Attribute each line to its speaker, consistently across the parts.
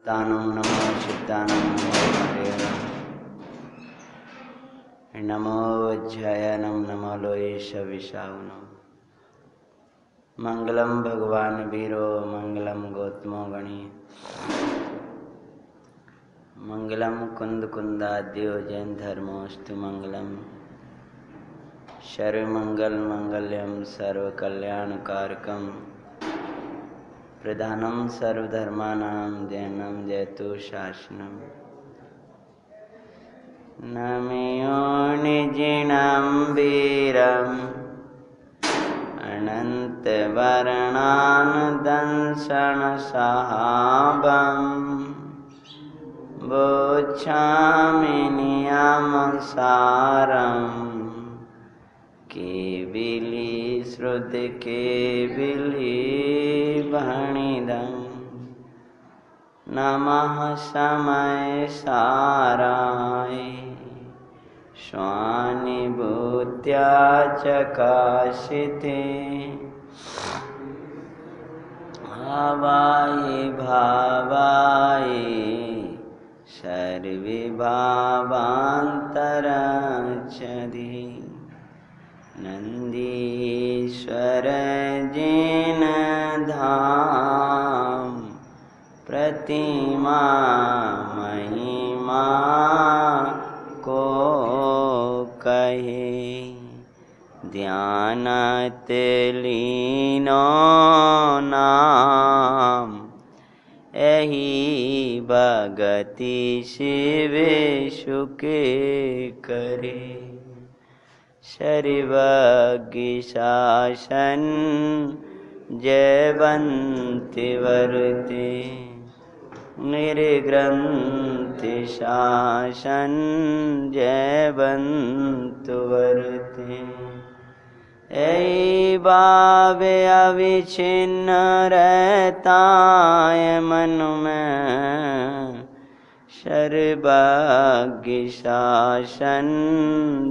Speaker 1: तानं नमो चित्तानं नमो हरेण नमो वज्रयानं नमो लोयेश विशाउनं मंगलम भगवान वीरो मंगलम गौतमो गणी मंगलम कुंद कुंदाद्यो जैन धर्मोस्तु मंगलम सर्वमंगल मंगल्यम सर्वकल्याणकारकम प्रधानम सर्वधर्मानां जैनम जयतु शासनम नमयो निजिनं वीरम् अनन्तवर्णानदंशनसहाबं बोच्छामि नियमसारं केविली श्रुति केविली भणिदं नमः समय साराय स्वानुभूत्या चकाशिते भावाय भावाय सर्वभावान्तराचरि नन्दीश्वर जिन धाम प्रतिमा महिमा को कहे ध्यानत लीनो नाम एहि भगति शिव सुके करे सर्वज्ञ शासन जयवन्ति वर्ते निर्ग्रंथ शासन जयवन्तु वर्ते ऐ भावे अविच्छिन्न रहता है मन में सर्वज्ञ शासन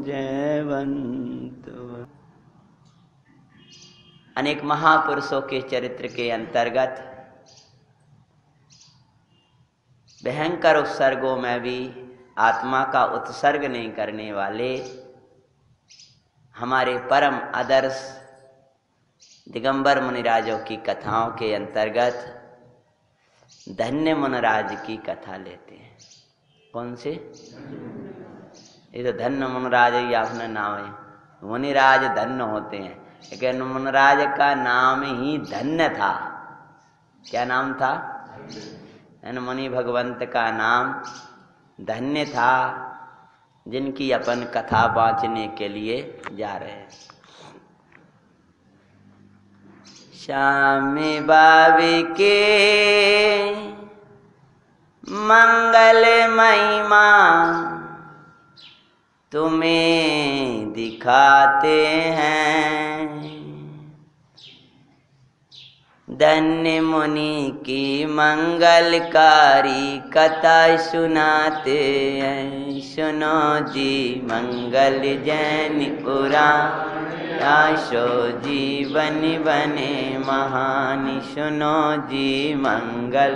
Speaker 1: जयवन्तु। अनेक महापुरुषों के चरित्र के अंतर्गत भयंकर उत्सर्गों में भी आत्मा का उत्सर्ग नहीं करने वाले हमारे परम आदर्श दिगंबर मुनिराजों की कथाओं के अंतर्गत धन्य मुनिराज की कथा लेते हैं। कौन से? ये तो धन्य मुनिराज ही अपना नाम है। मुनिराज धन्य होते हैं, लेकिन मुनिराज का नाम ही धन्य था। क्या नाम था? मुनि भगवंत का नाम धन्य था, जिनकी अपन कथा बाँचने के लिए जा रहे हैं। श्यामी बाबी के मंगल महिमा तुम्हें दिखाते हैं, धन्य मुनि की मंगलकारी कथा सुनाते हैं। सुनो जी मंगल जैन पुराण आशो जीवन बने महान। सुनो जी मंगल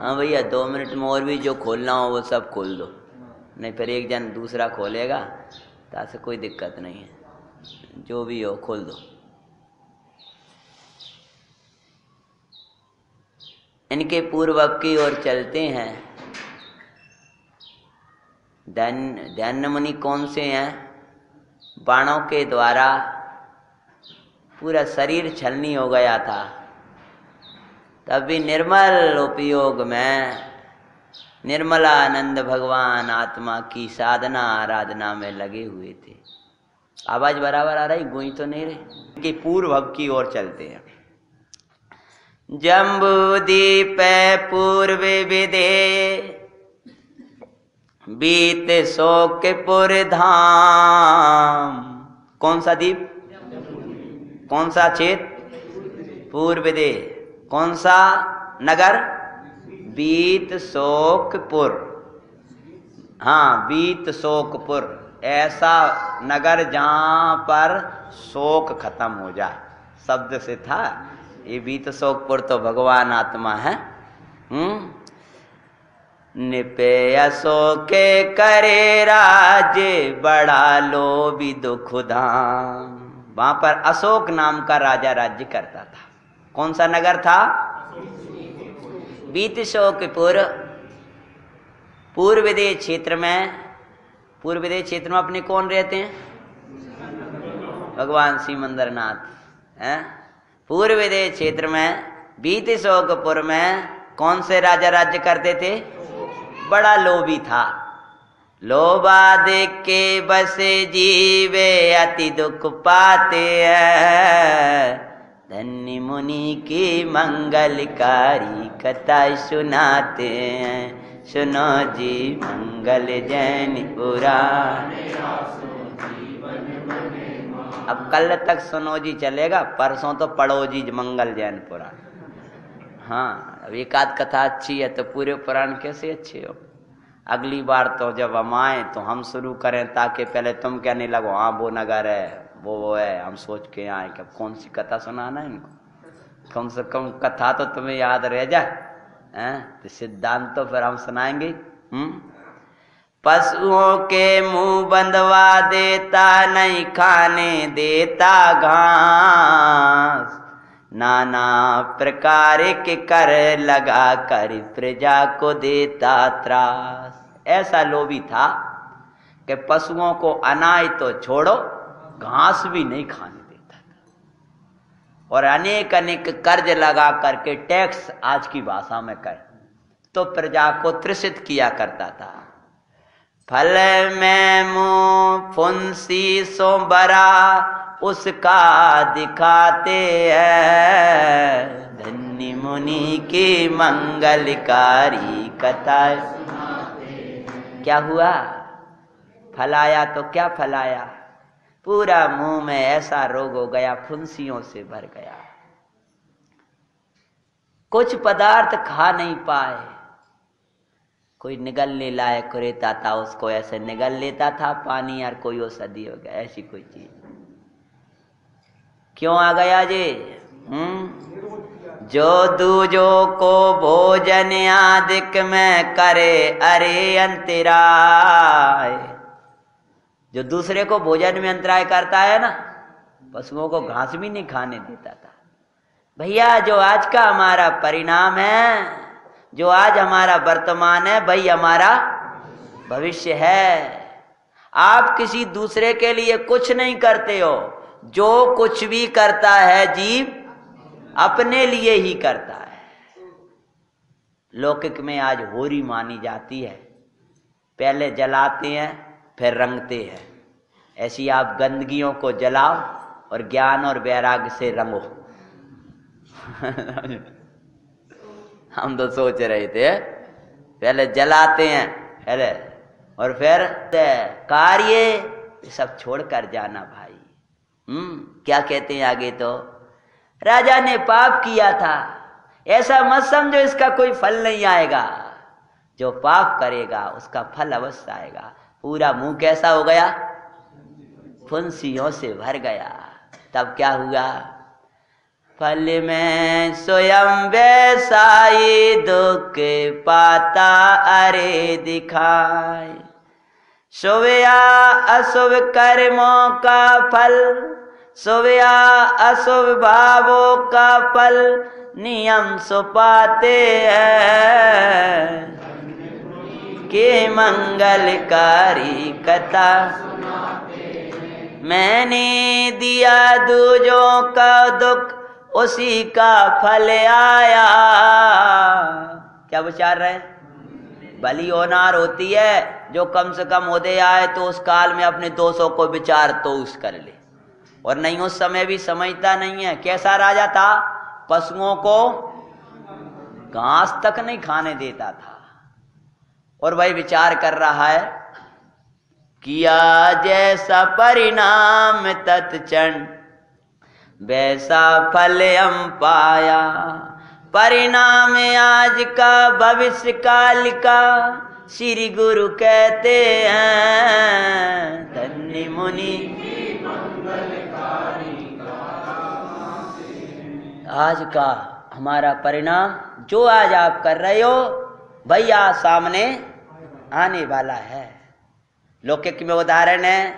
Speaker 1: हाँ भैया 2 मिनट में और भी जो खोलना हो वो सब खोल दो, नहीं फिर एक जन दूसरा खोलेगा तो ऐसे कोई दिक्कत नहीं है। जो भी हो खोल दो। इनके पूर्व की ओर चलते हैं। धन्य मुनि कौन से हैं? बाणों के द्वारा पूरा शरीर छलनी हो गया था, तब भी निर्मल उपयोग में निर्मलानंद भगवान आत्मा की साधना आराधना में लगे हुए थे। आवाज बराबर आ रही? गूंज तो नहीं रही? कि पूर्व की ओर चलते हैं। जम्बूदीप पूर्व विदे बीत शोकपुर धाम। कौन सा दीप? कौन सा क्षेत्र? पूर्व विदे। कौन सा नगर? बीत शोकपुर। हाँ, बीत शोकपुर, ऐसा नगर जहाँ पर शोक खत्म हो जाए। शब्द से था। ये बीत शोकपुर तो भगवान आत्मा है। निपे अशोके करे राज्य बड़ा लोभी दुख धाम। वहां पर अशोक नाम का राजा राज्य करता था। कौन सा नगर था? बीत शोकपुर। पूर्व देश क्षेत्र में, पूर्व देश क्षेत्र में अपने कौन रहते हैं? भगवान सिमंदरनाथ हैं। पूर्व देश क्षेत्र में बीत शोकपुर में कौन से राजा राज्य करते थे? बड़ा लोभी था। लोभा देख के बसे जीवे अति दुख पाते हैं। धन्य मुनि की मंगलकारी कथा सुनाते हैं। सुनो जी मंगल जैन पुराण। अब कल तक सुनो जी चलेगा, परसों तो पढ़ो जी मंगल जैन पुराण। हाँ, अब एक आध कथा अच्छी है तो पूरे पुराण कैसे अच्छे हो? अगली बार तो जब हम आए तो हम शुरू करें, ताकि पहले तुम कहने लगो हाँ वो नगर है, वो है। हम सोच के आए कि अब कौन सी कथा सुनाना है इनको। कम से कम कथा तो तुम्हें याद रह जाए, तो सिद्धांत तो फिर हम सुनाएंगे। पशुओं के मुंह बंधवा देता, नहीं खाने देता घास। नाना प्रकार के कर लगा कर प्रजा को देता त्रास। ऐसा लोभी था कि पशुओं को अनाज तो छोड़ो, घास भी नहीं खाने देता था। और अनेक अनेक कर्ज लगा करके, टैक्स आज की भाषा में कर, तो प्रजा को त्रसित किया करता था। फल में मुंह फुंसी सो बरा, उसका दिखाते हैं। धन्य मुनि की मंगलकारी कथा। क्या हुआ? फलाया तो क्या फलाया? पूरा मुंह में ऐसा रोग हो गया, फुंसियों से भर गया। कुछ पदार्थ खा नहीं पाए। कोई निगलने लायक रहता था, उसको ऐसे निगल लेता था पानी, और कोई औषधि हो गया, ऐसी कोई चीज। क्यों आ गया जी? जो दूजों को भोजन आदिक में करे अरे अंतराय। जो दूसरे को भोजन में अंतराय करता है ना, पशुओं को घास भी नहीं खाने देता था। भैया जो आज का हमारा परिणाम है, जो आज हमारा वर्तमान है, भाई हमारा भविष्य है। आप किसी दूसरे के लिए कुछ नहीं करते हो। जो कुछ भी करता है जीव अपने लिए ही करता है। लौकिक में आज होरी मानी जाती है, पहले जलाते हैं फिर रंगते हैं। ऐसी आप गंदगियों को जलाओ और ज्ञान और वैराग्य से रंगो। हम तो सोच रहे थे पहले जलाते हैं पहले, और फिर कार्य सब छोड़कर जाना भाई। क्या कहते हैं आगे? तो राजा ने पाप किया था, ऐसा मत समझो इसका कोई फल नहीं आएगा। जो पाप करेगा उसका फल अवश्य आएगा। पूरा मुंह कैसा हो गया? फुंसियों से भर गया। तब क्या हुआ? फल में स्वयं वैसाई दुख पाता अरे दिखाए। शुभ या अशुभ कर्मों का फल, शुभ या अशुभ भावों का फल नियम सो पाते हैं। के मंगलकारी कथा मैंने दिया दूजों का दुख, उसी का फल आया। क्या विचार रहे? भली होनार होती है जो कम से कम उदय आए तो उस काल में अपने दोषों को विचार तो उस कर ले, और नहीं उस समय भी समझता नहीं है। कैसा राजा था? पशुओं को घास तक नहीं खाने देता था। और वही विचार कर रहा है, किया जैसा परिणाम तत्क्षण वैसा फल हम पाया। परिणाम आज का भविष्य काल का श्री गुरु कहते हैं। धन्य मुनि आज का हमारा परिणाम जो आज आप कर रहे हो भैया सामने आने वाला है। लौकिक में उदाहरण है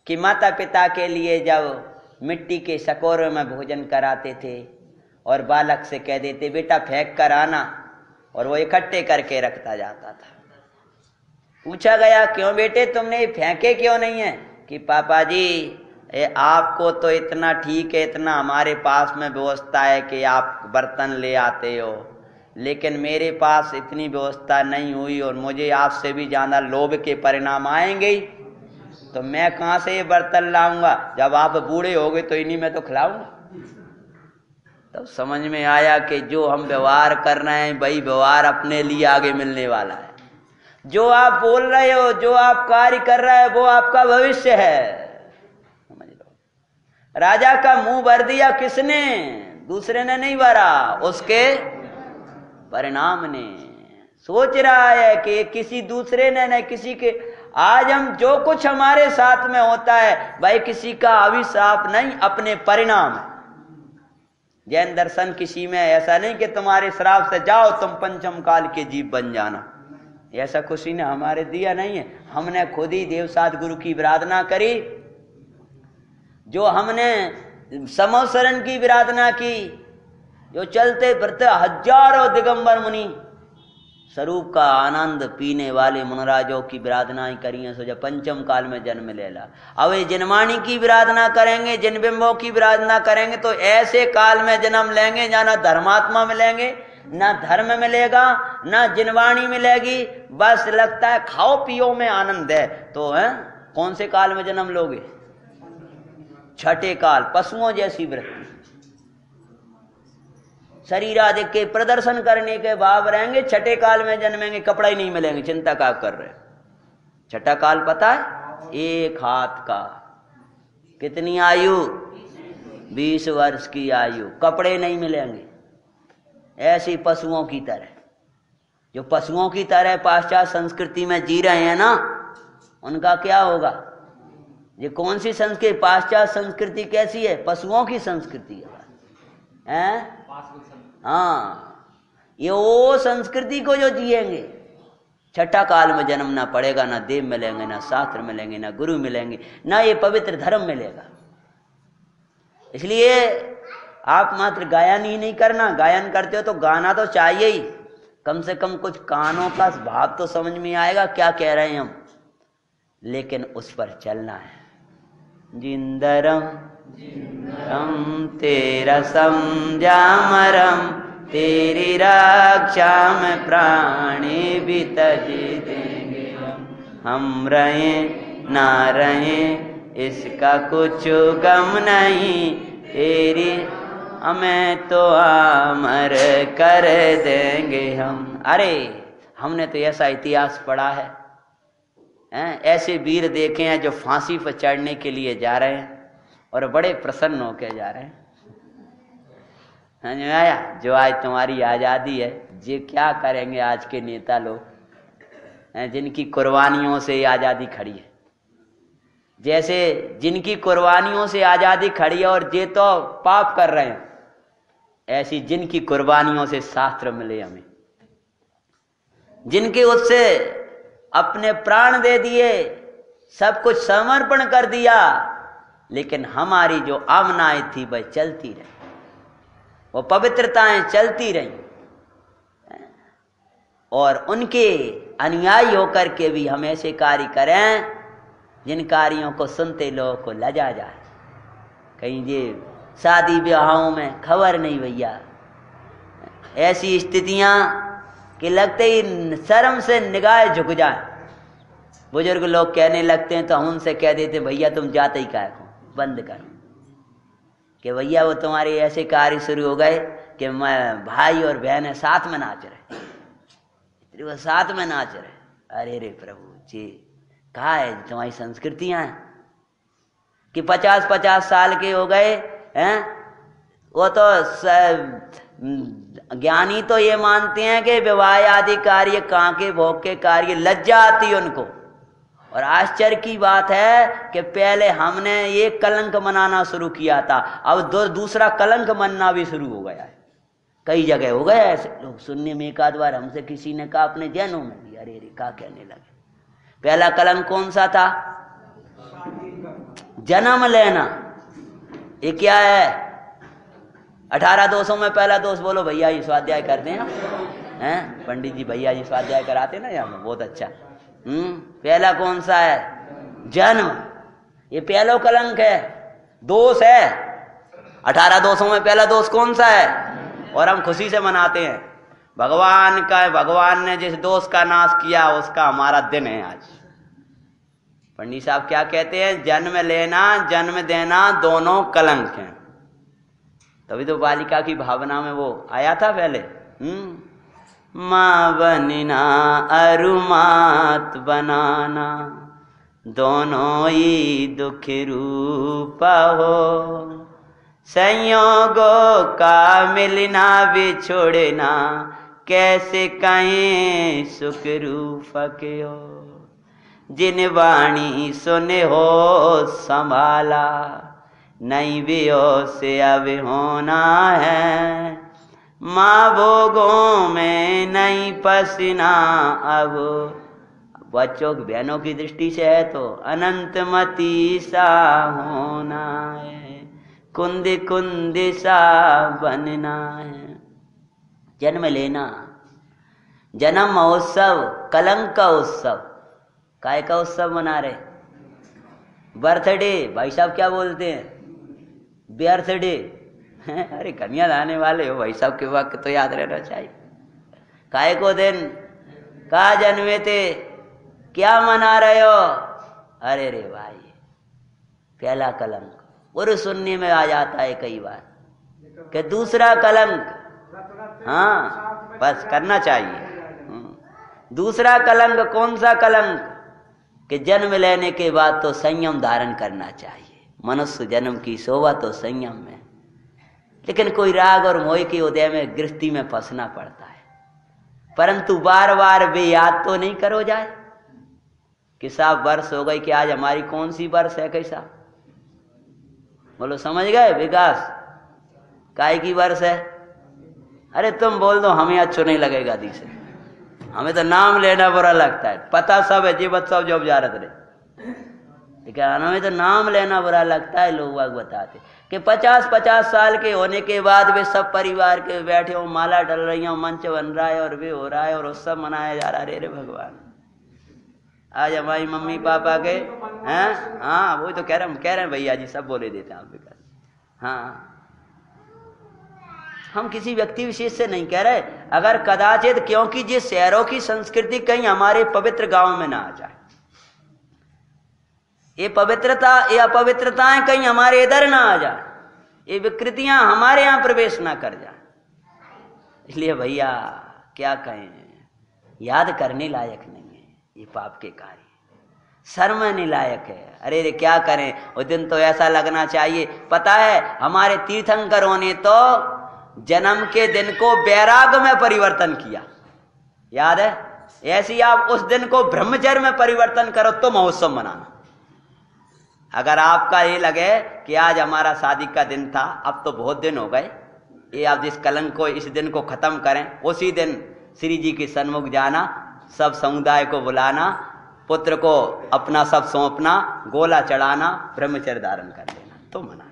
Speaker 1: कि माता पिता के लिए जब मिट्टी के सकोरों में भोजन कराते थे और बालक से कह देते बेटा फेंक कर आना, और वो इकट्ठे करके रखता जाता था। पूछा गया क्यों बेटे तुमने फेंके क्यों नहीं है? कि पापा जी आपको तो इतना ठीक है, इतना हमारे पास में व्यवस्था है कि आप बर्तन ले आते हो, लेकिन मेरे पास इतनी व्यवस्था नहीं हुई और मुझे आपसे भी ज्यादा लोभ के परिणाम आएंगे, तो मैं कहां से ये बर्तन लाऊंगा? जब आप बूढ़े हो गए तो इन्हीं में तो खिलाऊंगा। तब समझ में आया कि जो हम व्यवहार कर रहे हैं वही व्यवहार अपने लिए आगे मिलने वाला है। जो आप बोल रहे हो, जो आप कार्य कर रहे हैं, वो आपका भविष्य है। समझ लो, राजा का मुंह भर दिया किसने? दूसरे ने नहीं भरा, उसके परिणाम ने। सोच रहा है कि किसी दूसरे ने नहीं, किसी के। आज हम जो कुछ हमारे साथ में होता है भाई किसी का अभिशाप नहीं, अपने परिणाम है। जैन दर्शन किसी में ऐसा नहीं कि तुम्हारे श्राप से जाओ तुम पंचम काल के जीव बन जाना, ऐसा किसी ने हमारे दिया नहीं है। हमने खुद ही देवसात गुरु की विराधना करी, जो हमने समोसरण की विराधना की, जो चलते फिरते हजारों दिगंबर मुनि स्वरूप का आनंद पीने वाले मुनराजों की विराधनाएं करी हैं, सो जब पंचम काल में जन्म लेला। अब ये जिनवाणी की विराधना करेंगे, जिन बिंबों की विराधना करेंगे तो ऐसे काल में जन्म लेंगे जहाँ ना धर्मात्मा मिलेंगे, ना धर्म मिलेगा, ना जिनवाणी मिलेगी। बस लगता है खाओ पियो में आनंद है। तो है कौन से काल में जन्म लोगे? छठे काल, पशुओं जैसी वृत्ति, शरीर आदि के प्रदर्शन करने के भाव रहेंगे। छठे काल में जन्मेंगे, कपड़ा ही नहीं मिलेंगे। चिंता क्या कर रहे? छठा काल पता है? एक हाथ का। कितनी आयु? 20 वर्ष की आयु। कपड़े नहीं मिलेंगे। ऐसी पशुओं की तरह, जो पशुओं की तरह पाश्चात्य संस्कृति में जी रहे हैं ना, उनका क्या होगा? ये कौन सी संस्कृति? पाश्चात्य संस्कृति कैसी है? पशुओं की संस्कृति है। हाँ, ये वो संस्कृति को जो जिएंगे। छठा काल में जन्म ना पड़ेगा, ना देव मिलेंगे, ना शास्त्र मिलेंगे, ना गुरु मिलेंगे, ना ये पवित्र धर्म मिलेगा। इसलिए आप मात्र गायन ही नहीं करना। गायन करते हो तो गाना तो चाहिए ही, कम से कम कुछ कानों का भाव तो समझ में आएगा क्या कह रहे हैं हम, लेकिन उस पर चलना है। जिंदरम हम तेरा समझामरम, तेरी रक्षा में प्राणी भी तज देंगे। हम रहें ना रहें इसका कुछ गम नहीं, तेरी हमें तो अमर कर देंगे हम। अरे हमने तो ऐसा इतिहास पढ़ा है, ऐसे वीर देखे हैं जो फांसी पर चढ़ने के लिए जा रहे हैं और बड़े प्रसन्न होकर जा रहे हैं। आया जो आज तुम्हारी आजादी है, ये क्या करेंगे आज के नेता लोग, जिनकी कुर्बानियों से आजादी खड़ी है। जैसे जिनकी कुर्बानियों से आजादी खड़ी है और ये तो पाप कर रहे हैं, ऐसी जिनकी कुर्बानियों से शास्त्र मिले हमें, जिनके उससे अपने प्राण दे दिए, सब कुछ समर्पण कर दिया, लेकिन हमारी जो आमनाएं थी वह चलती रही, वो पवित्रताएं चलती रही, और उनके अनुयायी होकर के भी हम ऐसे कार्य करें जिन कार्यों को सुनते लोगों को लजा जाए। कहीं ये शादी ब्याहों में खबर नहीं भैया, ऐसी स्थितियां कि लगते ही शर्म से निगाह झुक जाए। बुजुर्ग लोग कहने लगते हैं तो हम उनसे कह देते भैया तुम जाते ही क्या हो, बंद करो, कि भैया वो तुम्हारे ऐसे कार्य शुरू हो गए कि मैं भाई और बहन साथ में नाच रहे, वो साथ में नाच रहे। अरे रे प्रभु जी, कहा है तुम्हारी संस्कृतियां हैं कि 50-50 साल के हो गए हैं। वो तो ज्ञानी तो ये मानते हैं कि विवाह आदि कार्य, कांके भोग के कार्य, लज्जा आती उनको, और आश्चर्य की बात है कि पहले हमने एक कलंक मनाना शुरू किया था, अब दूसरा कलंक मनना भी शुरू हो गया है। कई जगह हो गया ऐसे। लोग सुनने में एक आध बार हमसे किसी ने कहा अपने जैनों में भी, अरे रे क्या कहने लगे। पहला कलंक कौन सा था? जन्म लेना। ये क्या है? 18 दोषों में पहला दोष बोलो भैया जी स्वाध्याय करते हैं हैं पंडित जी, भैया जी स्वाध्याय कराते ना यहाँ में, बहुत अच्छा। पहला कौन सा है? जन्म। ये पहला कलंक है, दोष है। 18 दोषों में पहला दोष कौन सा है? और हम खुशी से मनाते हैं भगवान का, भगवान ने जिस दोष का नाश किया उसका हमारा दिन है आज। पंडित साहब क्या कहते हैं? जन्म लेना जन्म देना दोनों कलंक हैं। तभी तो बालिका की भावना में वो आया था पहले, माँ बनना अरुमात बनाना दोनों ही दुख रूप हो, संयोगों का मिलना बिछोड़ना कैसे कहें सुख रूप के हो। जिन वाणी सुने हो संभाला नहीं भी हो से अब होना है, माँ भोगों में नहीं पसीना अब। बच्चों की बहनों की दृष्टि से है तो अनंत मती सा होना है, कुंद कुंद सा बनना है। जन्म लेना, जन्म महोत्सव, कलंक का उत्सव। काय का उत्सव मना रहे? बर्थडे। भाई साहब क्या बोलते हैं? बर्थडे। अरे कन्या लाने वाले हो भाई साहब के वक्त तो याद रहना चाहिए। काय को दिन? कहा जन्मे थे? क्या मना रहे हो? अरे रे भाई, पहला कलंक। और सुनने में आ जाता है कई बार कि दूसरा कलंक। हाँ बस करना चाहिए। दूसरा कलंक कौन सा कलंक? कि जन्म लेने के बाद तो संयम धारण करना चाहिए। मनुष्य जन्म की शोभा तो संयम में, लेकिन कोई राग और मोह के उदय में गृहस्थी में फंसना पड़ता है। परंतु बार बार वे याद तो नहीं करो जाए कि साहब वर्ष हो गई कि आज हमारी कौन सी वर्ष है? कैसा बोलो, समझ गए? विकास काय की वर्ष है? अरे तुम बोल दो, हमें अच्छा नहीं लगेगा दी से, हमें तो नाम लेना बुरा लगता है। पता सब है जीवत सब जो जारत रहे, लेकिन हमें तो नाम लेना बुरा लगता है। लोग बाग बताते कि 50-50 साल के होने के बाद वे सब परिवार के बैठे हो, माला डल रही हो, मंच बन रहा है और वे हो रहा है और उत्सव मनाया जा रहा है। रे भगवान, आज हमारी मम्मी पापा के हैं, हाँ वही तो कह रहे हैं भैया जी सब बोले देते हैं आप। हाँ, हम किसी व्यक्ति विशेष से नहीं कह रहे। अगर कदाचित क्योंकि जिस शहरों की संस्कृति कहीं हमारे पवित्र गांव में ना आ जाए, ये पवित्रता ये अपवित्रताएं कहीं हमारे इधर ना आ जाए, ये विकृतियां हमारे यहां प्रवेश ना कर जाए, इसलिए भैया क्या कहें, याद करने लायक नहीं है ये पाप के कार्य, शर्मने लायक है। अरे रे क्या करें, उस दिन तो ऐसा लगना चाहिए। पता है हमारे तीर्थंकरों ने तो जन्म के दिन को वैराग में परिवर्तन किया, याद है? ऐसी आप उस दिन को ब्रह्मचर्य में परिवर्तन करो तो महोत्सव मनाना। अगर आपका ये लगे कि आज हमारा शादी का दिन था, अब तो बहुत दिन हो गए, ये आप जिस कलंक को इस दिन को खत्म करें, उसी दिन श्री जी के सन्मुख जाना, सब समुदाय को बुलाना, पुत्र को अपना सब सौंपना, गोला चढ़ाना, ब्रह्मचर्य धारण कर लेना, तो मनाना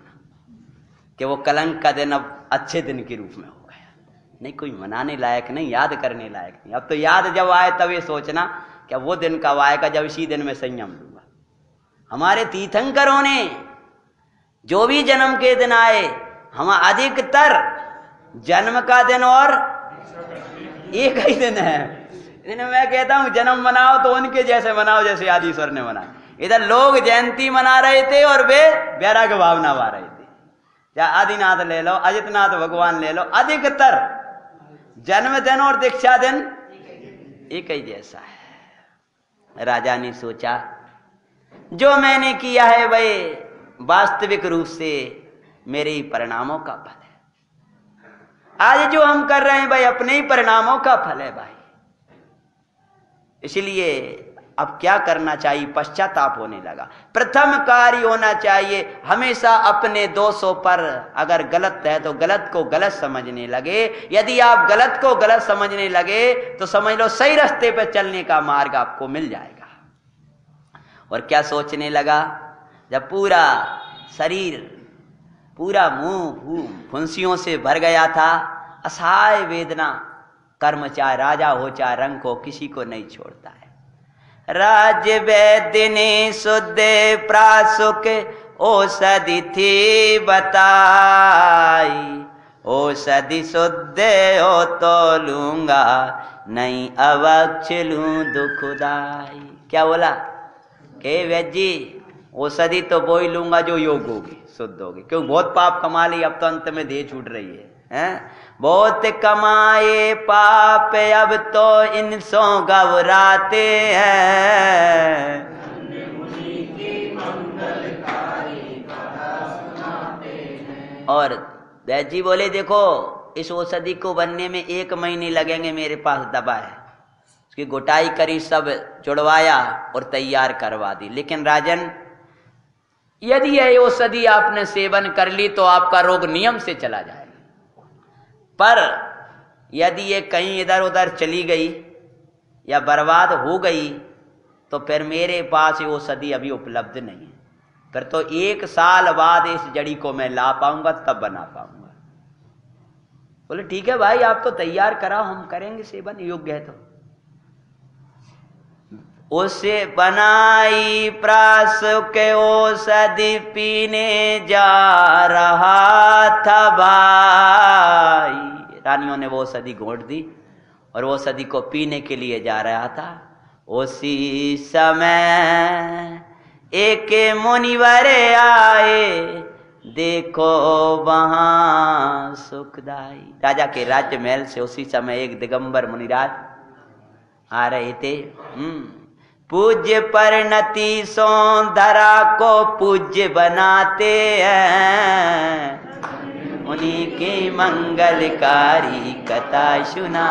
Speaker 1: कि वो कलंक का दिन अब अच्छे दिन के रूप में हो गया। नहीं, कोई मनाने लायक नहीं, याद करने लायक नहीं। अब तो याद जब आए तब ये सोचना कि वो दिन कब आएगा जब इसी दिन में संयम लूंगा। हमारे तीर्थंकरों ने जो भी जन्म के दिन आए, हम अधिकतर जन्म का दिन और एक ही दिन है। इन्हें मैं कहता हूं जन्म मनाओ तो उनके जैसे मनाओ जैसे आदिश्वर ने मनाया। इधर लोग जयंती मना रहे थे और वे वैराग्य भावना वा रहे थे। या आदिनाथ ले लो, अजितनाथ भगवान ले लो, अधिकतर जन्मदिन और दीक्षा दिन एक ही जैसा है। राजा ने सोचा जो मैंने किया है वह वास्तविक रूप से मेरे ही परिणामों का फल है। आज जो हम कर रहे हैं भाई अपने ही परिणामों का फल है भाई। इसलिए अब क्या करना चाहिए? पश्चाताप होने लगा। प्रथम कार्य होना चाहिए हमेशा अपने दोषों पर, अगर गलत है तो गलत को गलत समझने लगे। यदि आप गलत को गलत समझने लगे तो समझ लो सही रास्ते पर चलने का मार्ग आपको मिल जाएगा। और क्या सोचने लगा? जब पूरा शरीर, पूरा मुंह फुंसियों से भर गया था, असहाय वेदना, कर्म चाहे राजा हो चाहे रंक हो, किसी को नहीं छोड़ता है। राज वैदिनी शुद्ध प्रासुक औषधि थी बताई, औषधि शुद्ध हो तो लूंगा, नहीं अवक्ष लूं दुखदाई। क्या बोला के वैद्य जी? औषधि तो वो ही लूंगा जो योग होगी, शुद्ध होगी, क्योंकि बहुत पाप कमा ली, अब तो अंत में देह छूट रही है, हैं? बहुत कमाए पाप अब तो इनसो घबराते हैं, और वैद्य जी बोले देखो इस औषधि को बनने में 1 महीने लगेंगे, मेरे पास दवा है। उसकी घुटाई करी, सब जुड़वाया और तैयार करवा दी। लेकिन राजन, यदि यह औषधि आपने सेवन कर ली तो आपका रोग नियम से चला जाएगा, पर यदि ये कहीं इधर उधर चली गई या बर्बाद हो गई तो फिर मेरे पास ये औषधि अभी उपलब्ध नहीं है, फिर तो 1 साल बाद इस जड़ी को मैं ला पाऊंगा, तब बना पाऊंगा। बोले ठीक है भाई, आप तो तैयार कराओ, हम करेंगे सेवन, योग्य है तो। उसे बनाई प्रास के औषधि पीने जा रहा था भाई। रानियों ने वो औषधि घोंट दी और वो औषधि को पीने के लिए जा रहा था। उसी समय एक मुनिवर आए, देखो वहां सुखदाई। राजा के राज्य महल से उसी समय एक दिगंबर मुनिराज आ रहे थे। पूज्य परिणति सो धरा को पूज्य बनाते हैं, उन्हीं की मंगलकारी कथा सुना।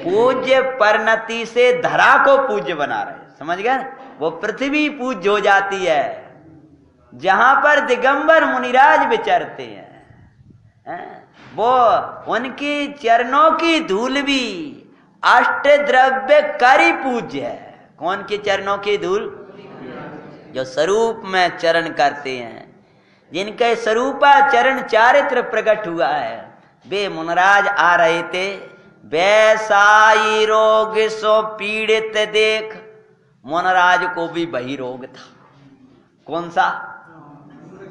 Speaker 1: पूज्य परिणति से धरा को पूज्य बना रहे, समझ गए? वो पृथ्वी पूज्य हो जाती है जहां पर दिगंबर मुनिराज विचरते हैं। वो उनकी चरणों की धूल भी अष्ट द्रव्य करी पूज्य है। कौन के चरणों की धूल? जो स्वरूप में चरण करते हैं, जिनके स्वरूपा चरण चारित्र प्रकट हुआ है, वे मुनराज आ रहे थे। वैसाई रोग सो पीड़ित देख, मुनराज को भी वही रोग था। कौन सा?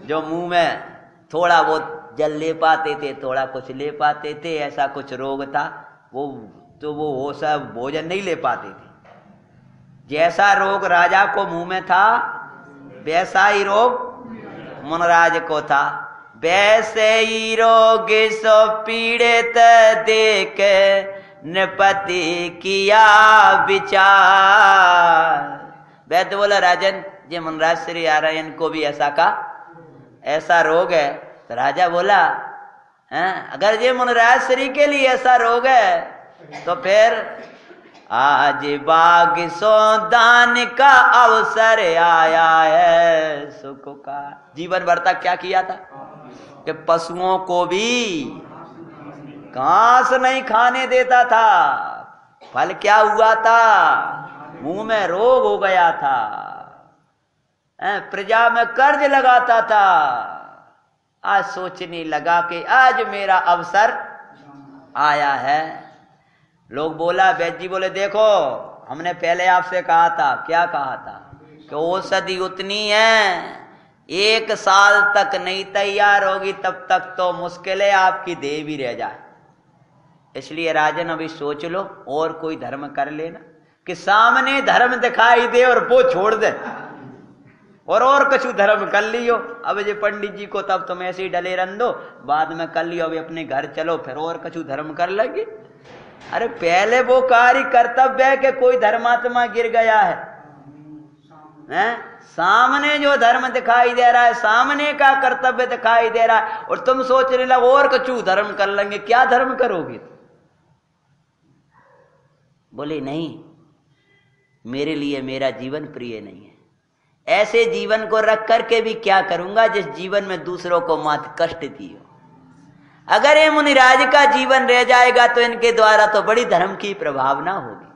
Speaker 1: जो मुंह में थोड़ा बहुत जल ले पाते थे, थोड़ा कुछ ले पाते थे, ऐसा कुछ रोग था। वो सब भोजन नहीं ले पाते थे। जैसा रोग राजा को मुंह में था, वैसा ही रोग मुनराज को था। वैसे ही रोग सो पीड़ित देख, नृपति किया विचार। वैद्य बोला राजन, ये मुनराज श्री आ रहे हैं, इनको भी ऐसा रोग है। तो राजा बोला अगर ये मुनराज श्री के लिए ऐसा रोग है तो फिर आज बाग सो दान का अवसर आया है सुख का। जीवन भर तक क्या किया था कि पशुओं को भी घास नहीं खाने देता था। फल क्या हुआ था? मुंह में रोग हो गया था, प्रजा में कर्ज लगाता था। आज सोचने लगा कि आज मेरा अवसर आया है। लोग बोला, वैद्य जी बोले देखो हमने पहले आपसे कहा था। क्या कहा था? कि औषधि उतनी है 1 साल तक नहीं तैयार होगी, तब तक तो मुश्किल है आपकी देह भी रह जाए। इसलिए राजन अभी सोच लो और कोई धर्म कर लेना कि सामने धर्म दिखाई दे और वो छोड़ दे, और कुछ धर्म कर लियो। अब ये पंडित जी को तब तुम ऐसे ही डले रन दो, बाद में कर लियो, अभी अपने घर चलो, फिर और कुछ धर्म कर लगे। अरे पहले वो कार्य कर्तव्य है कि कोई धर्मात्मा गिर गया है, सामने जो धर्म दिखाई दे रहा है, सामने का कर्तव्य दिखाई दे रहा है, और तुम सोच रहे लग और कुछ धर्म कर लेंगे। क्या धर्म करोगे? बोले नहीं, मेरे लिए मेरा जीवन प्रिय नहीं है। ऐसे जीवन को रख करके भी क्या करूंगा जिस जीवन में दूसरों को मात कष्ट दियो। अगर ये मुनिराज का जीवन रह जाएगा तो इनके द्वारा तो बड़ी धर्म की प्रभावना होगी,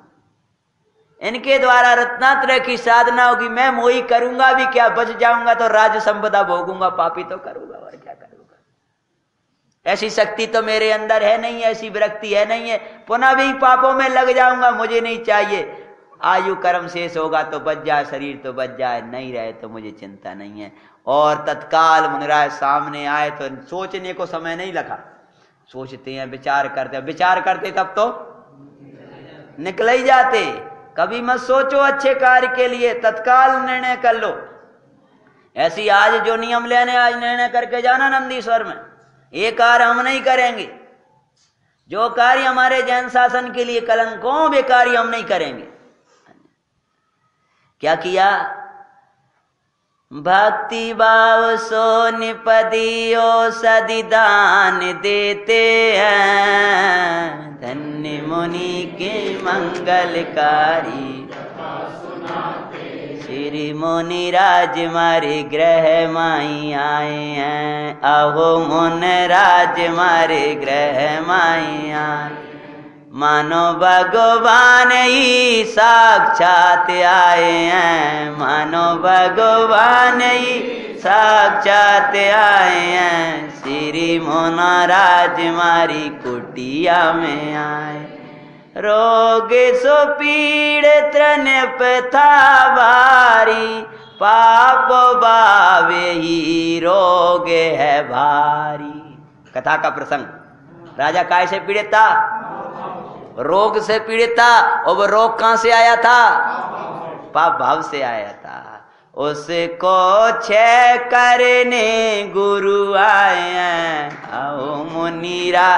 Speaker 1: इनके द्वारा रत्नात्रय की साधना होगी। मैं मोही करूंगा भी क्या, बच जाऊंगा तो राज संपदा भोगूंगा, पापी तो करूंगा और क्या करूंगा। ऐसी शक्ति तो मेरे अंदर है नहीं, ऐसी विरक्ति है नहीं है, पुनः भी पापों में लग जाऊंगा, मुझे नहीं चाहिए। आयु कर्म शेष होगा तो बच जाए, शरीर तो बच जाए, नहीं रहे तो मुझे चिंता नहीं है। और तत्काल मुनिराज सामने आए तो सोचने को समय नहीं लगा, सोचते हैं, विचार करते हैं, विचार करते तब तो निकल ही जाते। कभी मत सोचो अच्छे कार्य के लिए, तत्काल निर्णय कर लो। ऐसी आज जो नियम लेने, आज निर्णय करके जाना नंदीश्वर में, ये कार्य हम नहीं करेंगे, जो कार्य हमारे जैन शासन के लिए कलंकों, वे कार्य हम नहीं करेंगे। क्या किया? भक्ति भाव सो निपदियो सदिदान देते हैं, धन्य मुनि के मंगलकारी। श्री मुनिराज मारे ग्रह माई आए हैं, अहो मुनिराज मारे ग्रह माई आए। मानो भगवान ही साक्षात आए हैं, मानो भगवान ही साक्षात आए हैं। श्री मुनिराज मारी कुटिया में आए। रोग सो पीड़ित था भारी, पाप भावे ही रोग है भारी। कथा का प्रसंग, राजा काय से पीड़ित था? रोग से पीड़ित था। और वो रोग कहां से आया था? पाप भाव से आया था। उसको क्षय करने गुरु आए हैं, आओ मुनिरा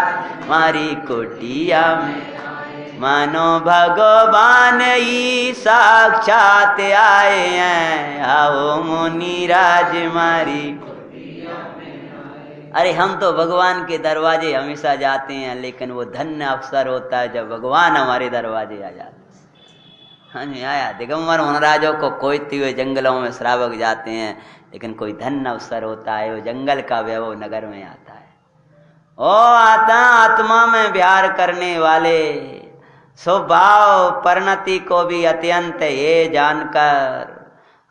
Speaker 1: मारी कुटिया में। मानो भगवान ही साक्षात आए हैं, आओ मुनिराज मारी। अरे हम तो भगवान के दरवाजे हमेशा जाते हैं, लेकिन वो धन्य अवसर होता है जब भगवान हमारे दरवाजे आ जाते हैं। हाँ जी, आया दिगंबर मुनिराजों को खोजते हुए जंगलों में श्रावक जाते हैं, लेकिन कोई धन्य अवसर होता है, वो जंगल का वैभव नगर में आता है। ओ आता आत्मा में विहार करने वाले, स्वभाव परिणति को भी अत्यंत ये जानकर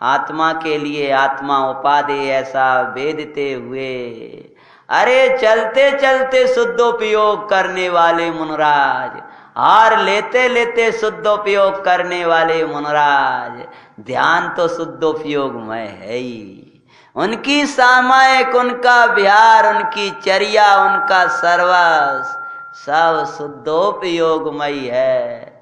Speaker 1: आत्मा के लिए आत्मा उपाधि ऐसा वेदते हुए, अरे चलते चलते शुद्धोपयोग करने वाले मुनिराज, हार लेते लेते शुद्धोपयोग करने वाले मुनिराज, ध्यान तो शुद्धोपयोग में है ही। उनकी सामायिक, उनका विहार, उनकी चर्या, उनका सर्वस्व सब शुद्धोपयोगमयी है।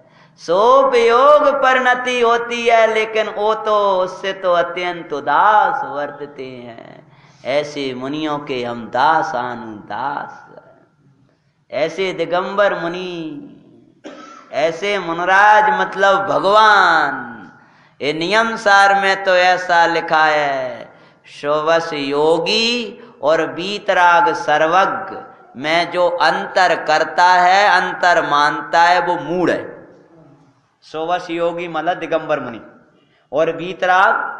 Speaker 1: सोपयोग परिणति होती है, लेकिन वो तो उससे तो अत्यंत उदास वर्तते हैं। ऐसे मुनियों के हम दास अनुदास, ऐसे दिगंबर मुनि, ऐसे मुनिराज मतलब भगवान। ये नियम सार में तो ऐसा लिखा है, शोवस योगी और बीतराग सर्वज्ञ में जो अंतर करता है, अंतर मानता है, वो मूढ़ है। सोवस योगी मतलब दिगंबर मुनि, और बीतराग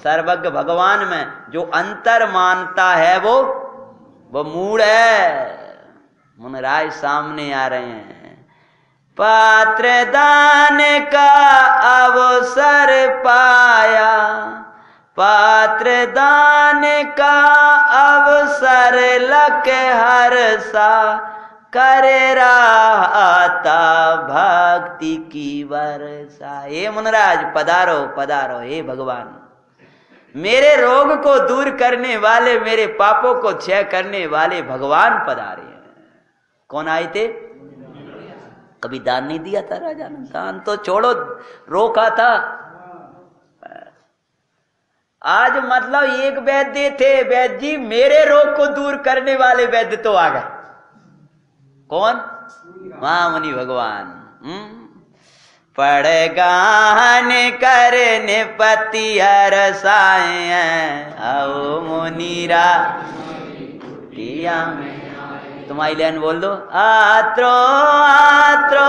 Speaker 1: सर्वज्ञ भगवान में जो अंतर मानता है वो मूढ़ है। मुनिराज सामने आ रहे हैं। पात्र दान का अवसर पाया, पात्र दान का अवसर लक हर्षा, करे आता भक्ति की वर्षा। हे मुनिराज पधारो पधारो, हे भगवान, मेरे रोग को दूर करने वाले, मेरे पापों को क्षय करने वाले भगवान पधारे हैं। कौन आए थे? कभी दान नहीं दिया था राजा ने? दान तो छोड़ो, रोका था। आज मतलब एक वैद्य थे, वैद्य जी मेरे रोग को दूर करने वाले वैद्य तो आ गए। कौन? महामुनि भगवान। पड़ गान करने पति हरसाए, आओ मुनिरा कुटिया में। तुम्हारी लाइन बोल दो। आत्रो आत्रो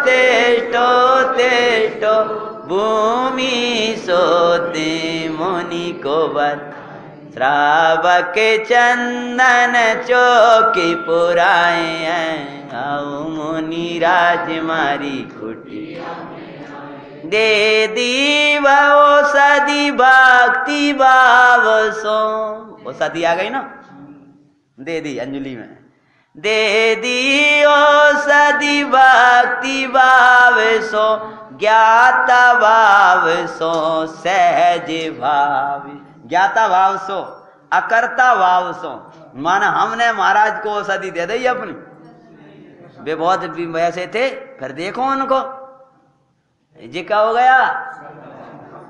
Speaker 1: तेष्टो तेष्टो भूमि सोते मुनि को बत श्रावक चंदन चौकी पुराए हैं आओ मुनि राज मारी कुटिया दे दीव औषधि भक्ति भाव सो औषधि आ गई ना दे दी अंजलि में दे दी औषधि भक्ति भाव सो ज्ञाता भाव सो सहज भाव ज्ञाता भाव सो अकर्ता भाव सो माना हमने महाराज को औषधि दे दी अपनी वे बहुत वैसे थे फिर देखो उनको जी क्या हो गया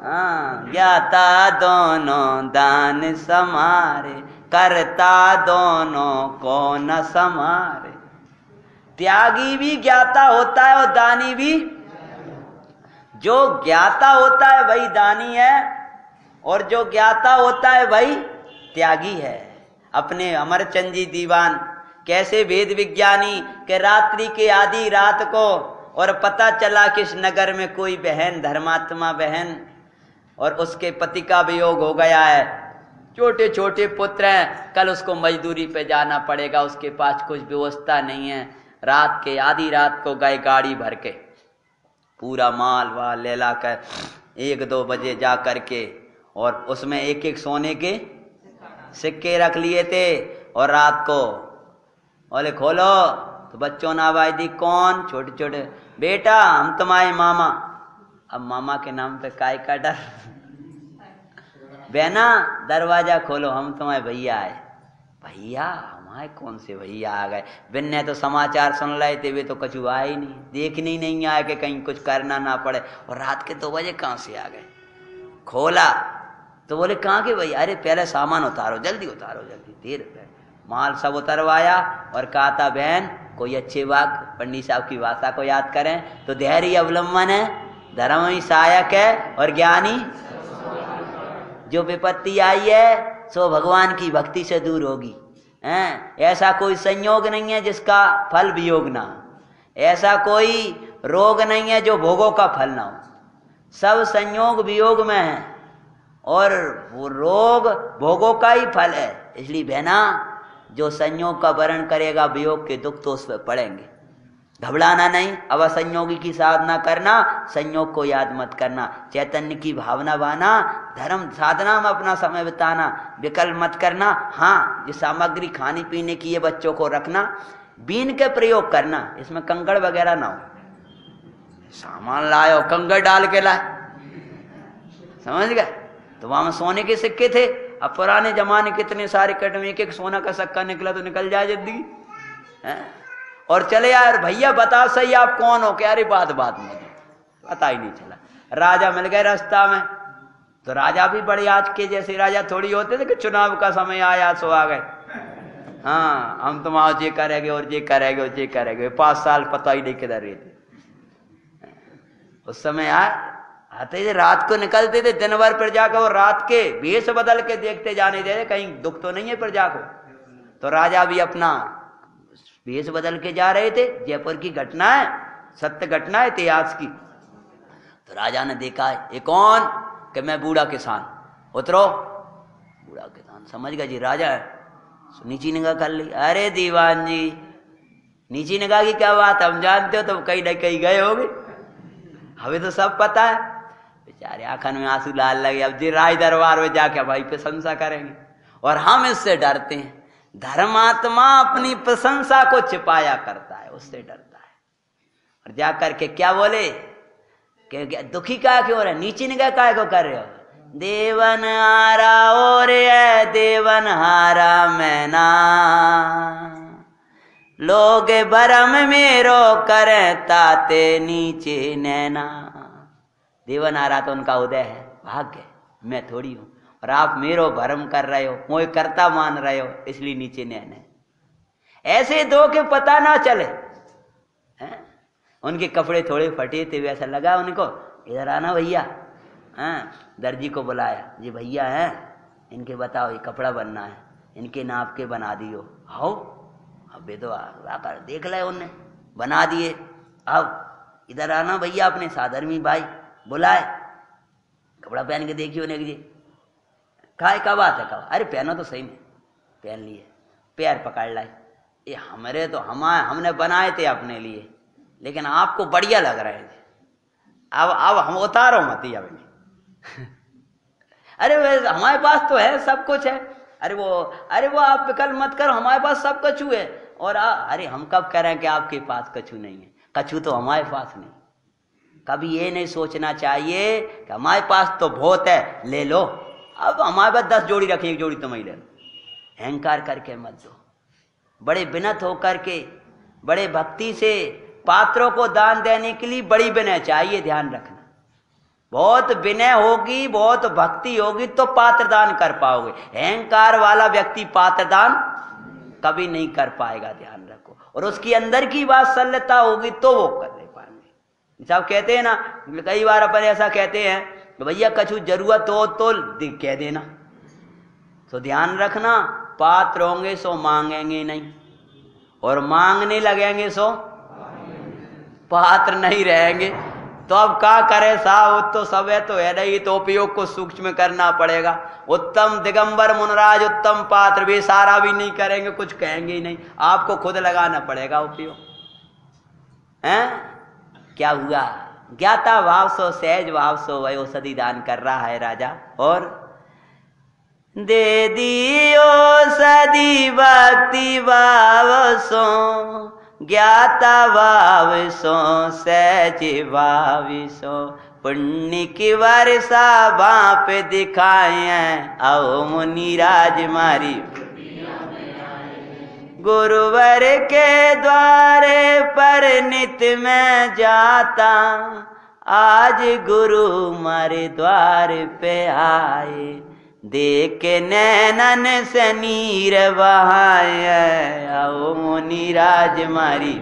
Speaker 1: हाँ ज्ञाता दोनों दान समारे करता दोनों को न समारे त्यागी भी ज्ञाता होता है और दानी भी जो ज्ञाता होता है वही दानी है और जो ज्ञाता होता है वही त्यागी है। अपने अमरचंद जी दीवान कैसे वेद विज्ञानी के रात्रि के आधी रात को और पता चला कि इस नगर में कोई बहन धर्मात्मा बहन और उसके पति का वियोग हो गया है, छोटे छोटे पुत्र हैं, कल उसको मजदूरी पे जाना पड़ेगा, उसके पास कुछ व्यवस्था नहीं है। रात के आधी रात को गए गाड़ी भर के पूरा माल वाल ले ला कर 1-2 बजे जा करके और उसमें एक एक सोने के सिक्के रख लिए थे और रात को बोले खोलो तो बच्चों ने आवाज दी कौन छोटे छोटे बेटा हम तुम्हारे मामा। अब मामा के नाम पे काय का डर बहना दरवाजा खोलो हम तुम्हारे भैया आए। भैया हमारे कौन से भैया आ गए बिन ने तो समाचार सुन रहे थे वे तो कुछ आए ही नहीं देखने ही नहीं आए कि कहीं कुछ करना ना पड़े और रात के 2 बजे कहाँ से आ गए। खोला तो बोले कहाँ के भैया अरे पहले सामान उतारो जल्दी देर माल सब उतरवाया और कहा था बहन कोई अच्छे वाक्य पंडित साहब की भाषा को याद करें तो धैर्य अवलंबन है धर्म ही सहायक है और ज्ञानी जो विपत्ति आई है सो भगवान की भक्ति से दूर होगी। ऐसा कोई संयोग नहीं है जिसका फल वियोग ना हो, ऐसा कोई रोग नहीं है जो भोगों का फल ना हो। सब संयोग वियोग में है और वो रोग भोगों का ही फल है। इसलिए बहना जो संयोग का वर्ण करेगा वियोग के दुख तो उस पर पड़ेंगे। घबराना नहीं, अब संयोगी की साधना करना, संयोग को याद मत करना, चैतन्य की भावना बाना, धर्म साधना में अपना समय बिताना, विकल्प मत करना। हाँ, ये सामग्री खाने पीने की ये बच्चों को रखना, बीन के प्रयोग करना, इसमें कंकड़ वगैरह ना हो। सामान लाए और कंकड़ डाल के लाए, समझ गए? तो वहां में सोने के सिक्के थे। अब पुराने जमाने कितने सारे कट में एक एक सोना का सिक्का निकला तो निकल जाए जिंदगी और चले यार भैया बता सही आप कौन हो? क्या अरे बात में पता ही नहीं चला। राजा मिल गए रास्ता में तो राजा भी बड़े आज के जैसे राजा थोड़ी होते थे कि चुनाव का समय आया सो आ गए। हाँ हम तुम आओ ये करेंगे और ये करेंगे और ये करेंगे। 5 साल पता ही नहीं किधर रहे थे। उस समय आते थे रात को निकलते थे, दिन भर प्रजा को रात के भेष बदल के देखते जाने दे कहीं दुख तो नहीं है प्रजा को। तो राजा भी अपना भेष बदल के जा रहे थे। जयपुर की घटना है, सत्य घटना है इतिहास की। तो राजा ने देखा ये कौन? कि मैं बूढ़ा किसान। उतरो। बूढ़ा किसान समझ गया जी राजा है। नीची निगाह कर ली। अरे दीवान जी नीची निगाह की क्या बात, हम जानते हो तो कहीं न कहीं गए होगे, हमें तो सब पता है। बेचारे आंखन में आंसू लाल लगे। अब जी राज दरबार में जाके भाई प्रशंसा करेंगे और हम इससे डरते हैं। धर्मात्मा अपनी प्रशंसा को छिपाया करता है, उससे डरता है। और जाकर के क्या बोले कि दुखी का क्यों रहे, नीची निगाह काय को कर रहे हो? देवन हारा और है देवन हारा मैना, लोग भरम मेरो करे ताते नीचे नैना। देवन हारा तो उनका उदय है, भाग्य, मैं थोड़ी हूं। और आप मेरो भरम कर रहे हो, मोह करता मान रहे हो, इसलिए नीचे नैने। ऐसे दो के पता ना चले। उनके कपड़े थोड़े फटे थे, वैसा लगा उनको। इधर आना भैया। दर्जी को बुलाया, जी भैया हैं इनके बताओ ये कपड़ा बनना है, इनके नाप के बना दियो। आओ अब वे तो आकर देख ले, उनने बना दिए। अब इधर आना भैया अपने साधर्मी भाई, बुलाए, कपड़ा पहन के देखिए उन्हें जी काय का बात है, कब अरे पहनो तो सही में, पहन लिए, पैर पकड़ लाए, ये हमारे तो हमने बनाए थे अपने लिए, लेकिन आपको बढ़िया लग रहे हैं, अब हम उतारो मत ही अब अरे हमारे पास तो है, सब कुछ है, अरे वो आप विकल मत करो, हमारे पास सब कछु है। और अरे हम कब कह रहे हैं कि आपके पास कछु नहीं है, कछु तो हमारे पास नहीं। कभी ये नहीं सोचना चाहिए कि हमारे पास तो बहुत है, ले लो, अब हमारे पास 10 जोड़ी रखी, 1 जोड़ी तुम ही ले लो। अहंकार करके मत दो, बड़े विनत होकर के, बड़े भक्ति से पात्रों को दान देने के लिए बड़ी विनय चाहिए, ध्यान रखना। बहुत विनय होगी, बहुत भक्ति होगी तो पात्र दान कर पाओगे। अहंकार वाला व्यक्ति पात्र दान कभी नहीं कर पाएगा, ध्यान रखो। और उसकी अंदर की वात्सल्यता होगी तो वो कर ले पाएंगे। सब कहते हैं ना, कई बार अपन ऐसा कहते हैं कि भैया कछु जरूरत हो तो कह देना, तो ध्यान रखना पात्र होंगे सो मांगेंगे नहीं, और मांगने लगेंगे सो पात्र नहीं रहेंगे। तो अब क्या करे साहब, तो सब है तो है नहीं, तो उपयोग को सूक्ष्म करना पड़ेगा। उत्तम दिगंबर मुनराज उत्तम पात्र भी सारा भी नहीं करेंगे, कुछ कहेंगे ही नहीं, आपको खुद लगाना पड़ेगा उपयोग। हैं क्या हुआ, ज्ञाता भाव सो सहज भाव सो वही औषधि दान कर रहा है राजा। और दे दियो सदी भक्ति भाव सो, ज्ञाता भाव सो सहज भाव सो, पुण्य की वर्षा बाप दिखाए, आओ मुनिराज मारी गुरुवर के द्वारे पर नित में जाता, आज गुरु मारे द्वार पे आए, देख के नैनन से नीर बहाए, आओ मुनिराज मारी।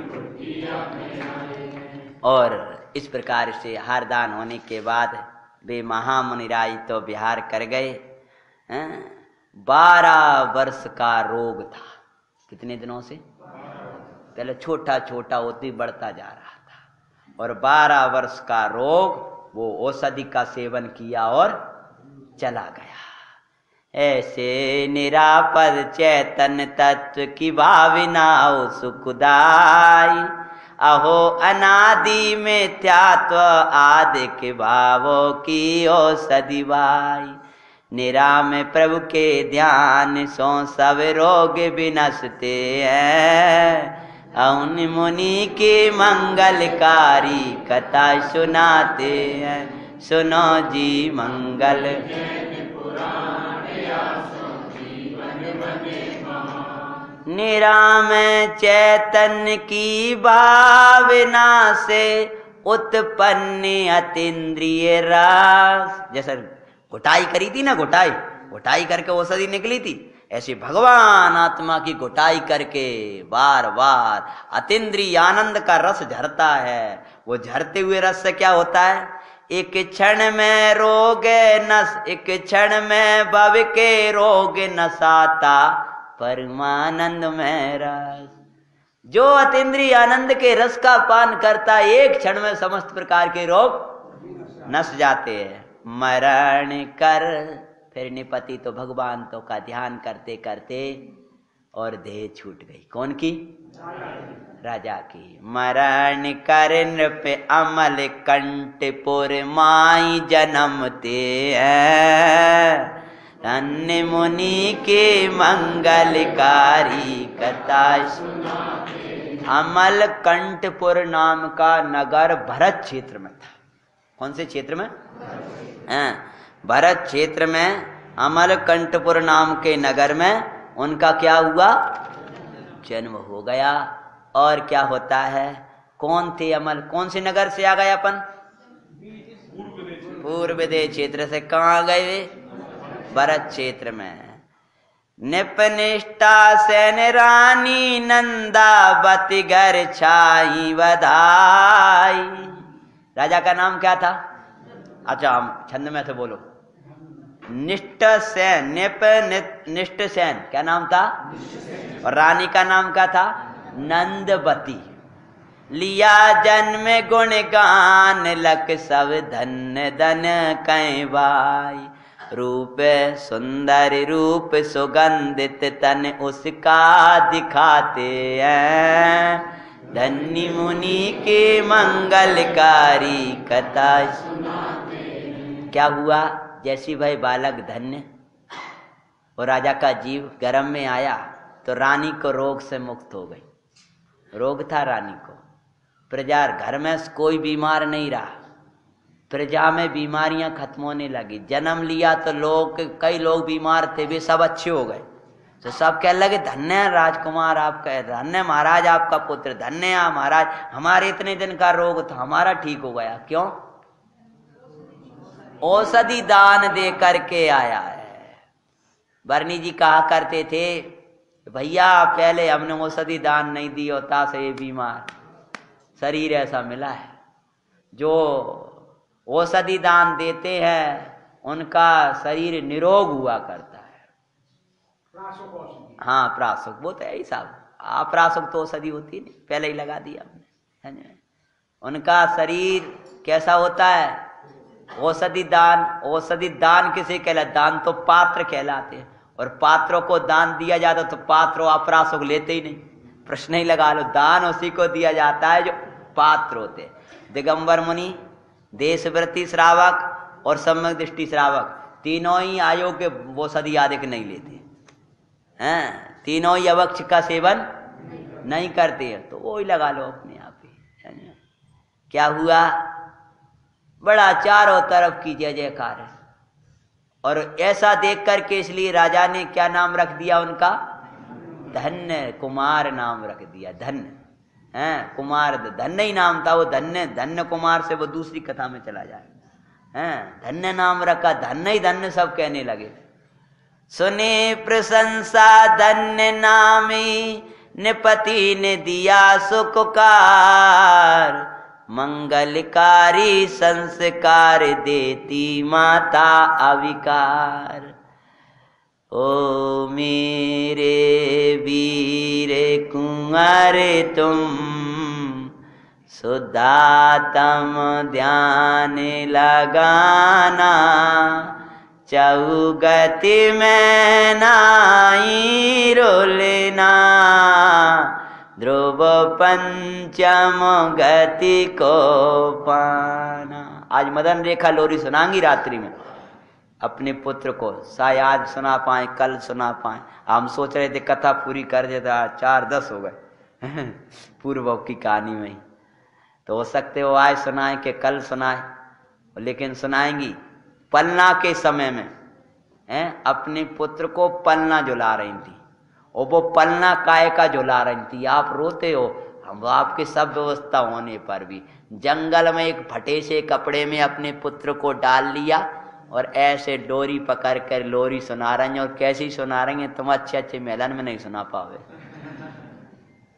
Speaker 1: और इस प्रकार से हार दान होने के बाद वे महामुनिराज तो विहार कर गए। 12 वर्ष का रोग था। कितने दिनों से? पहले छोटा छोटा होते बढ़ता जा रहा था, और 12 वर्ष का रोग, वो औषधि का सेवन किया और चला गया। ऐसे निरापद चैतन्य तत्व की भावना हो सुखदाई, अहो अनादि में त्यात्व आदि के भावों की औषधि बाई, निराम प्रभु के ध्यान सो सब रोग विनसते हैं, उन मुनि के मंगलकारी कथा सुनाते हैं, सुनो जी मंगल। निराम चैतन्य की भावना से उत्पन्न अतीन्द्रिय रस, जैसा घुटाई करी थी ना, घुटाई करके औषधि निकली थी, ऐसे भगवान आत्मा की घुटाई करके बार बार अतीन्द्रिय आनंद का रस झरता है। वो झरते हुए रस से क्या होता है? एक क्षण में रोग नस, एक क्षण में भव के रोग नसाता, परमानंद में रस। जो अतीन्द्रिय आनंद के रस का पान करता है, एक क्षण में समस्त प्रकार के रोग नस जाते हैं। मरण कर फिर निपति तो भगवान तो का ध्यान करते करते और देह छूट गई। कौन की? राजा की। मरण कर नृप अमल कंठपुर माई जन्मते हैं, अन्य मुनि के मंगलकारी कथा सुनाते। अमल कंठपुर नाम का नगर भरत क्षेत्र में था। कौन से क्षेत्र में? भरत क्षेत्र में अमल कंठपुर नाम के नगर में उनका क्या हुआ? जन्म हो गया। और क्या होता है? कौन थे अमल? कौन से नगर से आ गए अपन? पूर्व देश क्षेत्र से। कहाँ गए? भरत क्षेत्र में। निपनिष्ठा सेन रानी नंदावती घर छाई बधाई। राजा का नाम क्या था? अच्छा छंद में से बोलो। निष्ठ सेन, निष्ठ सेन क्या नाम था? और रानी का नाम क्या था? नंदवती। लिया जन्म गुण गान लख सब धन्य धन कहीं भाई। रूप सुंदर रूप सुगंधित तन उसका दिखाते हैं। धन्य मुनि के मंगलकारी कथा सुनाते हैं। क्या हुआ? जैसी भाई बालक धन्य और राजा का जीव गर्भ में आया तो रानी को रोग से मुक्त हो गई। रोग था रानी को, प्रजा घर में कोई बीमार नहीं रहा, प्रजा में बीमारियां खत्म होने लगी। जन्म लिया तो कई लोग बीमार थे, वे सब अच्छे हो गए। तो सब कहने लगे धन्य राजकुमार आपका, धन्य महाराज आपका पुत्र, धन्य महाराज हमारे इतने दिन का रोग था हमारा ठीक हो गया। क्यों? औषधि दान दे करके आया है। बरनी जी कहा करते थे भैया पहले हमने औषधि दान नहीं दी होता से ये बीमार शरीर ऐसा मिला है। जो औषधि दान देते हैं उनका शरीर निरोग हुआ करता है। हाँ प्रासुक वो तो यही साहब, अप्रासुक तो औषधि होती नहीं, पहले ही लगा दिया हमने, है ना। उनका शरीर कैसा होता है? औषधि दान किसे कहलाते? दान तो पात्र कहलाते हैं, और पात्रों को दान दिया जाता तो पात्र अप्रासुक लेते ही नहीं, प्रश्न ही लगा लो। दान उसी को दिया जाता है जो पात्र होते। दिगंबर मुनि, देशव्रती श्रावक और सम्यक दृष्टि श्रावक तीनों ही आयोग के औषधि आदि के नहीं लेते हैं, तीनों ही अवक्ष का सेवन नहीं करते हैं, तो वो ही लगा लो अपने आप ही, है ना। क्या हुआ? बड़ा चारों तरफ की जय जयकार है। और ऐसा देख करके इसलिए राजा ने क्या नाम रख दिया उनका? धन्य कुमार नाम रख दिया। धन्य है कुमार, धन्य ही नाम था वो, धन्य कुमार से वो दूसरी कथा में चला जाए। धन्य नाम रखा, धन्य ही धन्य सब कहने लगे। सुने प्रशंसा धन्य नामी, निपति ने दिया सुखकार। मंगलकारी संस्कार देती माता अविकार। ओ मेरे वीर कुंवर तुम, सुदातम ध्यान लगाना। चौगति में नाई रोलना, ध्रुव पंचम गति को पाना। आज मदन रेखा लोरी सुनाएंगी रात्रि में अपने पुत्र को, शायद आज सुना पाए कल सुना पाए। हम सोच रहे थे कथा पूरी कर देता, 4-10 हो गए पूर्व की कहानी में ही। तो हो सकते हो आज सुनाए कि कल सुनाए, लेकिन सुनाएंगी। पलना के समय में अपने पुत्र को पलना झुला रही थी, और वो पलना काय का झुला रही थी। आप रोते हो, हम आपकी सब व्यवस्था होने पर भी जंगल में एक फटे से कपड़े में अपने पुत्र को डाल लिया और ऐसे डोरी पकड़ कर लोरी सुना रही हैं। और कैसी सुना रही हैं? तुम अच्छे मेलन में नहीं सुना पाओगे,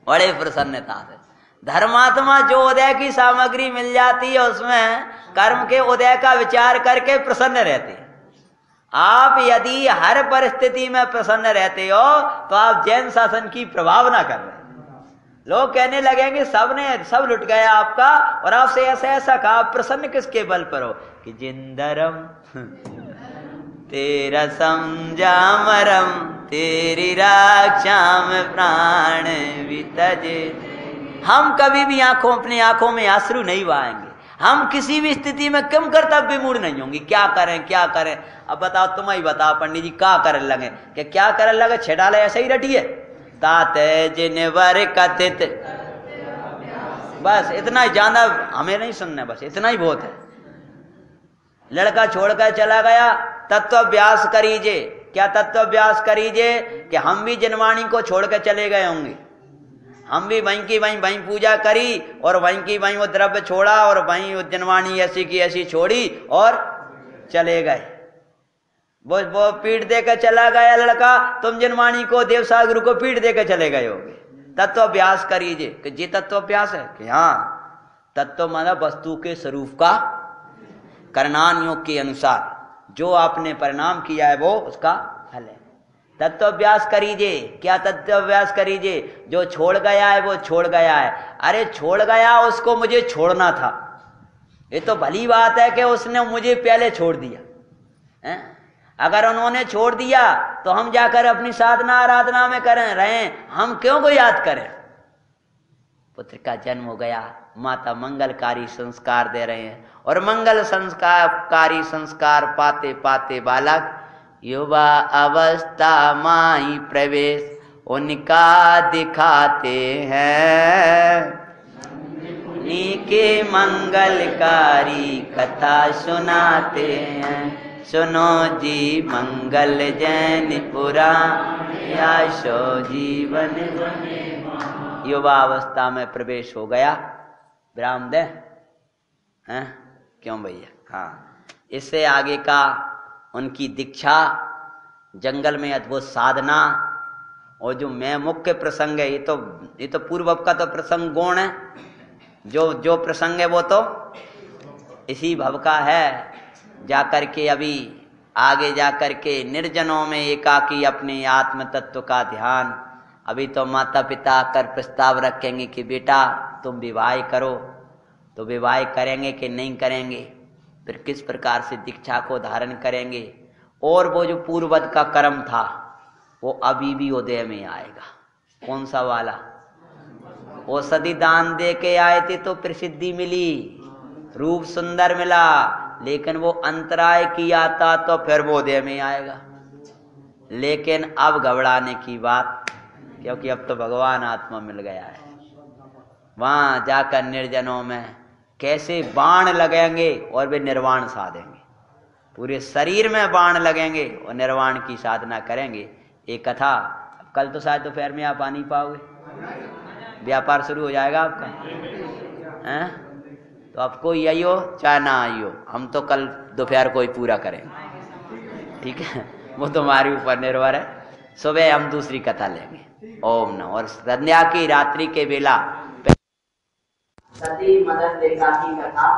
Speaker 1: बड़े प्रसन्नता से। धर्मात्मा जो उदय की सामग्री मिल जाती है उसमें कर्म के उदय का विचार करके प्रसन्न रहते हैं। आप यदि हर परिस्थिति में प्रसन्न रहते हो तो आप जैन शासन की प्रभाव ना कर रहे। लोग कहने लगेंगे सब लुट गया आपका, और आपसे ऐसा कहा, प्रसन्न किसके बल पर हो? कि जिंदरम तेरा समझामरम, तेरी रक्षा में प्राण भी तजे। हम कभी भी अपनी आंखों में आंसू नहीं बहाएंगे। हम किसी भी स्थिति में कम कर्तव्य मूड नहीं होंगे। क्या करें? अब बताओ, तुम ही बताओ पंडित जी, क्या करने लगे? कि क्या करने लगे? छेड़ाले ऐसे ही रटिए ताते जिनवर कथित। बस इतना ही, ज्यादा हमें नहीं सुनना, बस इतना ही बहुत है। लड़का छोड़कर चला गया, तत्वाभ्यास करीजिए। क्या तत्वाभ्यास करीजिए? कि हम भी जनवाणी को छोड़कर चले गए होंगे, हम भी वहीं की वहीं पूजा करी, और वहीं की वहीं वो द्रव्य छोड़ा, और वहीं जनवाणी ऐसी की ऐसी छोड़ी और चले गए। वो पीठ देकर चला गया लड़का, तुम जनवाणी को देवसागुरु को पीठ देकर चले गए होगे। तत्वाभ्यास करीजिए। कि जी तत्वाभ्यास है? कि हाँ, तत्व मतलब वस्तु के स्वरूप का करणान योग के अनुसार जो आपने परिणाम किया है वो उसका फल है। तत्वाभ्यास करीजिए। क्या तत्वाभ्यास करीजिए? जो छोड़ गया है वो छोड़ गया है। अरे छोड़ गया, उसको मुझे छोड़ना था। ये तो भली बात है कि उसने मुझे पहले छोड़ दिया है? अगर उन्होंने छोड़ दिया तो हम जाकर अपनी साधना आराधना में करें रहें, हम क्यों को याद करें? पुत्र का जन्म हो गया, माता मंगलकारी संस्कार दे रहे हैं, और मंगल संस्कारकारी संस्कार पाते पाते बालक युवा अवस्था माई प्रवेश उनका दिखाते हैं। नीके मंगलकारी कथा सुनाते हैं। सुनो जी मंगल जैन पुराण, याशो जीवन युवा अवस्था में प्रवेश हो गया। विराम दे हैं क्यों भैया? हाँ, इससे आगे का उनकी दीक्षा, जंगल में अद्भुत साधना, और जो मैं मुख्य प्रसंग है, ये तो पूर्व का तो प्रसंग गौण है। जो प्रसंग है वो तो इसी भव का है। जाकर के अभी आगे जाकर के निर्जनों में एकाकी अपने आत्म तत्व का ध्यान। अभी तो माता पिता आकर प्रस्ताव रखेंगे कि बेटा तुम विवाह करो, तो विवाह करेंगे कि नहीं करेंगे, फिर किस प्रकार से दीक्षा को धारण करेंगे, और वो जो पूर्ववत का कर्म था वो अभी भी उदय में आएगा। कौन सा वाला? औषधि दान दे के आए थे तो प्रसिद्धि मिली, रूप सुंदर मिला, लेकिन वो अंतराय किया था तो फिर वो उदय में आएगा। लेकिन अब घबराने की बात, क्योंकि अब तो भगवान आत्मा मिल गया है। वहां जाकर निर्जनों में कैसे बाण लगेंगे और वे निर्वाण साधेंगे, पूरे शरीर में बाण लगेंगे और निर्वाण की साधना करेंगे। एक कथा, कल तो शायद दोपहर में आप आ नहीं पाओगे, व्यापार शुरू हो जाएगा आपका हैं? तो आपको यही हो चाहे ना आई हो, हम तो कल दोपहर को ही पूरा करेंगे, ठीक है? वो तुम्हारे ऊपर निर्भर है। सुबह हम दूसरी कथा लेंगे। ओम नमः। और संध्या की रात्रि के बेला सती मदन लेखा की कथा